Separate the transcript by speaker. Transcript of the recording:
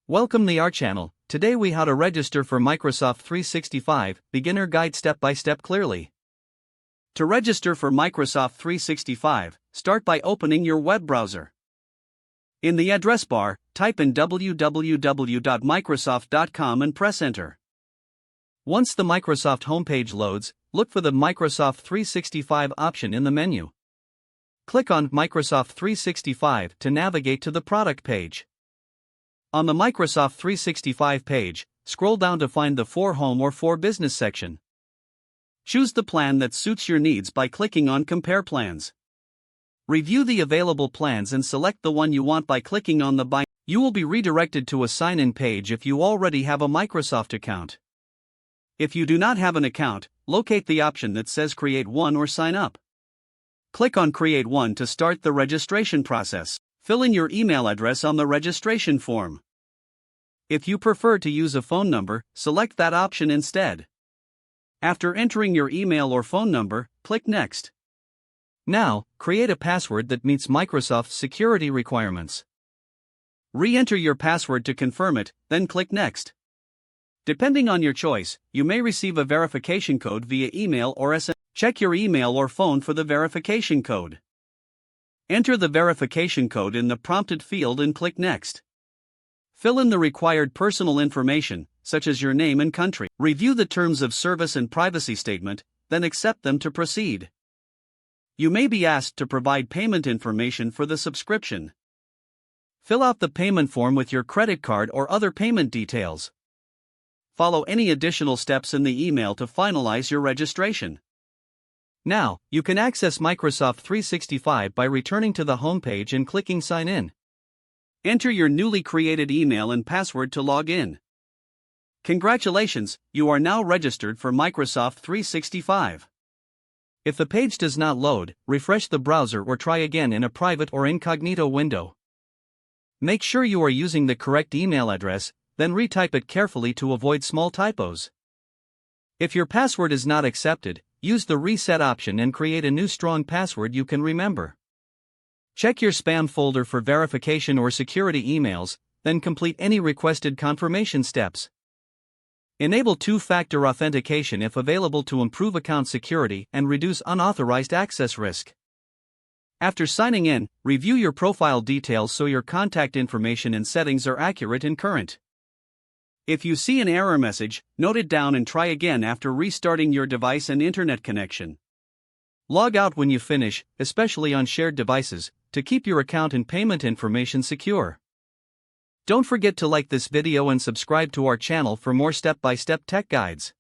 Speaker 1: Welcome to our channel. Today we how to register for Microsoft 365, beginner guide step by step clearly. To register for Microsoft 365, start by opening your web browser. In the address bar, type in www.microsoft.com and press enter. Once the Microsoft homepage loads, look for the Microsoft 365 option in the menu. Click on Microsoft 365 to navigate to the product page. On the Microsoft 365 page, scroll down to find the For Home or For Business section. Choose the plan that suits your needs by clicking on Compare Plans. Review the available plans and select the one you want by clicking on the Buy. You will be redirected to a sign-in page if you already have a Microsoft account. If you do not have an account, locate the option that says Create One or Sign Up. Click on Create One to start the registration process. Fill in your email address on the registration form. If you prefer to use a phone number, select that option instead. After entering your email or phone number, click Next. Now, create a password that meets Microsoft's security requirements. Re-enter your password to confirm it, then click Next. Depending on your choice, you may receive a verification code via email or SMS. Check your email or phone for the verification code. Enter the verification code in the prompted field and click Next. Fill in the required personal information, such as your name and country. Review the terms of service and privacy statement, then accept them to proceed. You may be asked to provide payment information for the subscription. Fill out the payment form with your credit card or other payment details. Follow any additional steps in the email to finalize your registration. Now, you can access Microsoft 365 by returning to the home page and clicking Sign In. Enter your newly created email and password to log in. Congratulations, you are now registered for Microsoft 365. If the page does not load, refresh the browser or try again in a private or incognito window. Make sure you are using the correct email address, then retype it carefully to avoid small typos. If your password is not accepted, use the Reset option and create a new strong password you can remember. Check your spam folder for verification or security emails, then complete any requested confirmation steps. Enable two-factor authentication if available to improve account security and reduce unauthorized access risk. After signing in, review your profile details so your contact information and settings are accurate and current. If you see an error message, note it down and try again after restarting your device and internet connection. Log out when you finish, especially on shared devices, to keep your account and payment information secure. Don't forget to like this video and subscribe to our channel for more step-by-step tech guides.